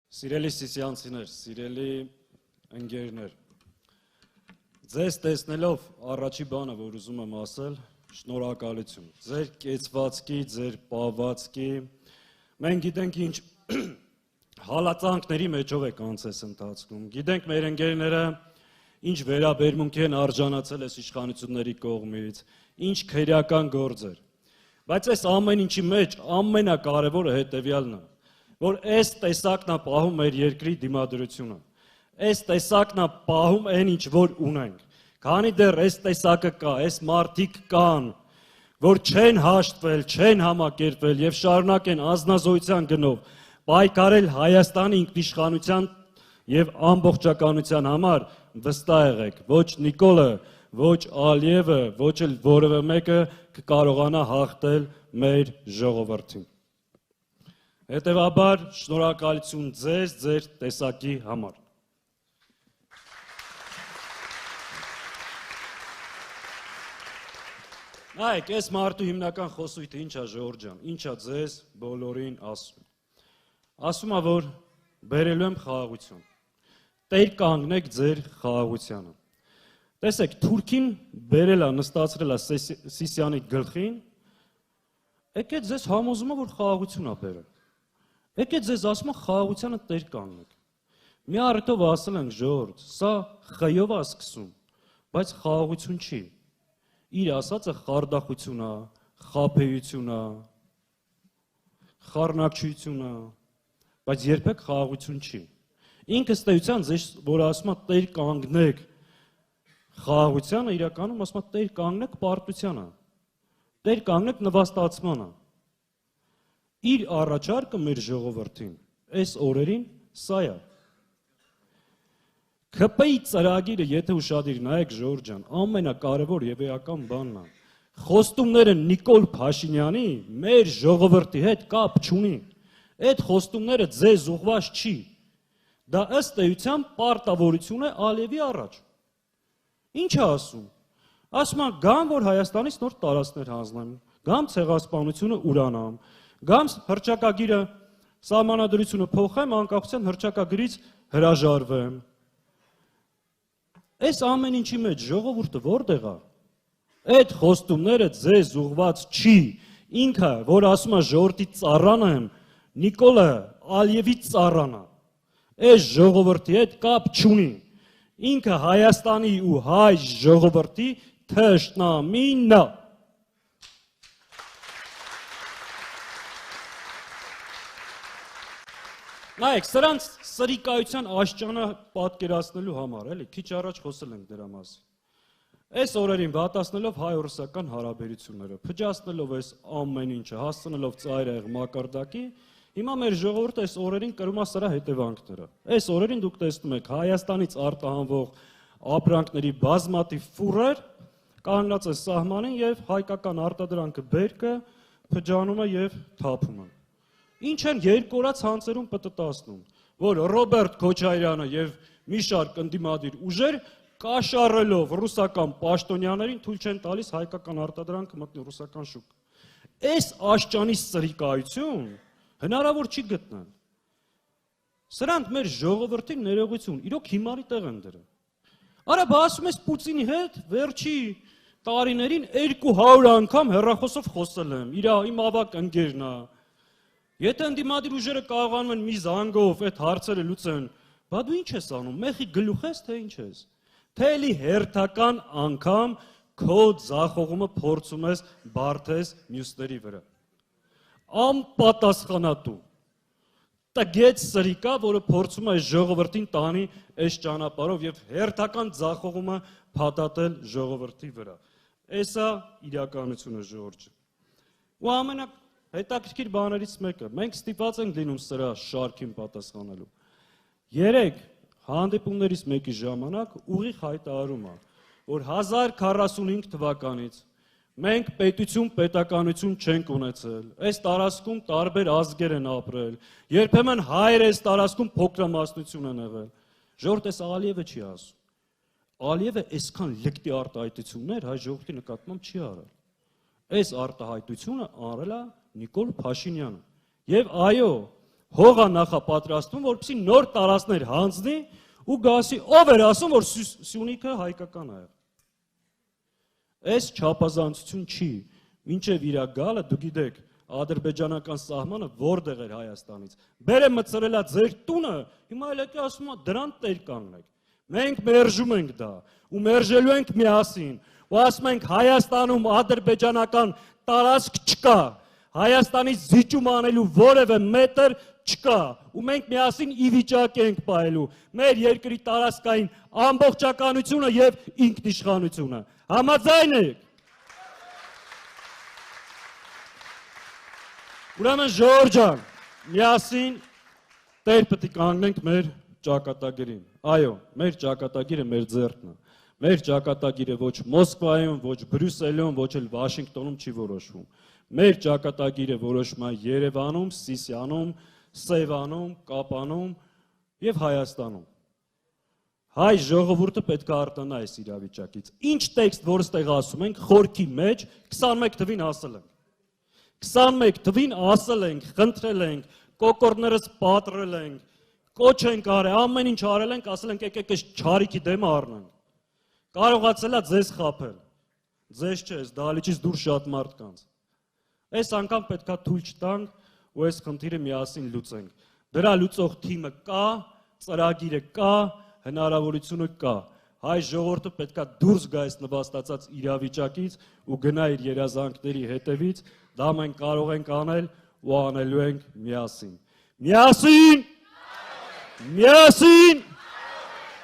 Սիրելի սիսյանցիներ, սիրելի ընկերներ, ձեզ տեսնելով առաջի բանը, որ ուզում եմ ասել, շնորհակալություն, ձեր կեցվածքի, ձեր պահվածքի, մենք գիտենք ինչ հալածանքների մեջով եք անցես ընթացքում, գիտենք մեր ընկերները ինչ վերաբերմունք են արժանացել այս իշխանությունների կողմից, ինչ քրեական գործեր, բայց այս ամեն ինչի մեջ ամենակարևորը հետևյալն է, որ այս տեսակն է պահում մեր երկրի դիմադրությունը, այս տեսակն է պահում այն ինչ որ ունենք, քանի դեռ այս տեսակը կա, այս մարդիկ կան, որ չեն հաշտվել, չեն համակերպվել եւ շարունակ են ազնազոհության գնով պայքարել Հայաստանի ինքնիշխանության եւ ամբողջականության համար, վստահ եղեք, ոչ Նիկոլը, ոչ Ալիևը, ոչ էլ որևէ մեկը կկարողանա հաղթել մեր ժողովրդին։ Հետևաբար շնորհակալություն ձեզ, ձեր տեսակի համար։ Նայեք, այս մարդու հիմնական խոսույթը ինչ է Ժողովուրդ ջան, ինչ է ձեզ բոլորին ասում։ Ասում է, որ բերելու եմ խաղաղություն։ Տեր կանգնեք ձեր խաղաղությանը։ Տեսեք, Թուրքին բերել է, նստացրել է Սիսիանի գլխին, եկեք ձեզ համոզում է, որ խաղաղություն է բերել։ Եկեք ձեզ ասում է խաղաղությանը տեր կանգնեք։ Մի առիթով ասել ենք ժողովուրդ, սա խյով է սկսում, բայց խաղաղություն չի։ Իր ասածը խարդախություն է, խաբեություն է, խառնակչություն է, բայց երբեք խաղաղություն չի։ Ինքը ըստ էության ձեզ, որ ասում է տեր կանգնեք խաղաղությանը, իրականում ասում է տեր կանգնեք պարտությանը, տեր կանգնեք նվաստացմանը։ Իր առաջարկը մեր ժողովրդին, այս օրերին սա է։ ՔՊ-ի ծրագիրը, եթե ուշադիր նայեք Ժողովուրդ ջան, ամենակարևոր եւ էական բանն է։ Խոստումները Նիկոլ Փաշինյանի մեր ժողովրդի հետ կապ չունի։ Այդ խոստումները ձեզ ուղղված չի։ Դա ըստ էության պարտավորություն է Ալիևի առաջ։ Ինչ է ասում։ Ասում է գամ, որ Հայաստանից նոր տարածքներ հանձնեմ, գամ ցեղասպանությունը ուրանամ, գամ հռչակագիրը սահմանադրությունը փոխեմ, անկախության հռչակագրից հրաժարվեմ։ Այս ամեն ինչի մեջ ժողովուրդը որտեղ է։ Այդ խոստումները ձեզ ուղղված չի։ Ինքը, որ ասում է ժողովրդի ծառան եմ, Նիկոլը Ալիևի ծառան է։ Այս ժողովրդի հետ կապ չունի։ Ինքը Հայաստանի ու հայ ժողովրդի թշնամին է։ Նայեք, սրանց սրիկայության աշճանը պատկերացնելու համար, էլի, քիչ առաջ խոսել ենք դրա մասին։ Այս օրերին վատացնելով հայ-ռուսական հարաբերությունները, փճացնելով այս ամեն ինչը, հասցնելով ծայրահեղ մակարդակի, հիմա մեր ժողովուրդը այս օրերին կրում է սրա հետևանքները։ Այս օրերին դուք տեսնում եք Հայաստանից արտահանվող ապրանքների բազմաթիվ ֆուրեր կանգնած է սահմանին եւ հայկական արտադրանքը բերքը փճանում է եւ թափում է։ Ինչ են երկորած հանցերում պտտացնում, որ Ռոբերտ Քոչարյանը եւ մի շարք ընդդիմադիր ուժեր կաշառելով ռուսական պաշտոնյաներին թույլ չեն տալիս հայկական արտադրանքը մտնի ռուսական շուկ։ Այս աշճանի սրիկայություն հնարավոր չի գտնել։ Սրանք մեր ժողովրդին ներողություն, իրոք հիմարի տեղ են դրել։ Արա բա ասում ես Պուտինի հետ վերջի տարիներին 200 անգամ հեռախոսով խոսել եմ, իմ ավակ ընկերն է։ Եթե ընդդիմադիր ուժերը կարողանում են մի զանգով այդ հարցերը լուծեն, բա դու ինչ ես անում, մեխի գլուխ ես, թե ինչ ես, թե էլի հերթական անգամ քո ձախողումը փորձում ես բարթես մյուսների վրա։ Անպատասխանատու, տգետ սրիկա, որը փորձում է ժողովրդին տանի այս ճանապարհով եւ հերթական ձախողումը փաթաթել ժողովրդի վրա։ Էսա իրականությունը ժողովուրդ։ Ու հետաքրքիր բաներից մեկը, մենք ստիպված ենք լինում սրա շարքին պատասխանելու։ Երեք հանդիպումներից մեկի ժամանակ ուղիղ հայտարարում է, որ 1045 թվականից մենք պետականություն չենք ունեցել, այս տարածքում տարբեր ազգեր են ապրել, երբեմն հայեր այս տարածքում փոքրամասնություն են եղել։ Ժողովուրդ, այս Ալիևը չի ասում։ Ալիևը այսքան լկտի արտահայտություններ հայ ժողովրդի նկատմամբ չի արել։ Այս արտահայտությունը արել է Նիկոլ Փաշինյանը։ Եվ այո, հողա նախապատրաստում, որպեսզի նոր տարածքներ հանձնի ու գասի ով էր ասում, որ Սյունիքը հայկական է։ Այս չափազանցություն չի, մինչև իր գալը դու գիտեք, ադրբեջանական սահմանը որտեղ էր Հայաստանից։ Բերը մցրելա ձեր տունը, հիմա էլ եկե ասում է դրան տեր կանգնեք։ Մենք մերժում ենք դա ու մերժելու ենք միասին։ Ու ասում ենք Հայաստանում ադրբեջանական տարածք չկա։ Հայաստանից զիջում անելու որևէ մետր չկա ու մենք միասին ի վիճակի ենք պահելու մեր երկրի տարածքային ամբողջականությունը եւ ինքնիշխանությունը։ Համաձայն եք։ Ուրեմն Ժողովուրդ ջան, միասին տեր պետք է կանգնենք մեր ճակատագիրին։ Այո, մեր ճակատագիրը մեր ձեռքն է։ Մեր ճակատագիրը ոչ Մոսկվայում, ոչ Բրյուսելում, ոչ էլ Վաշինգտոնում չի որոշվում։ Մեր ճակատագիրը որոշվում է Երևանում, Սիսիանում, Սևանում, Կապանում եւ Հայաստանում։ Հայ ժողովուրդը պետք է արտանա այս իրավիճակից։ Ինչ տեքստ, որ ստեղ ասում ենք, խորքի մեջ 21 թվին ասել ենք։ 21 թվին ասել ենք, խնդրել ենք, կոկորդներս պատրել ենք, կոչ ենք արել, ամեն ինչ արել ենք, ասել ենք եկեք այս չարիքի դեմը առնենք։ Կարողացել է ձեզ խաբել։ Ձեզ չէ, այս դահլիճից դուրս շատ մարդկանց։ Այս անգամ պետք է թույլ չտանք ու այս խնդիրը միասին լուծենք։ Դրա լուծող թիմը կա, ծրագիրը կա, հնարավորությունը կա։ Հայ ժողովուրդը պետք է դուրս գա այս նվաստացած իրավիճակից ու գնա իր երազանքների հետևից, դա մենք կարող ենք անել ու անելու ենք միասին։ Միասին! Միասին!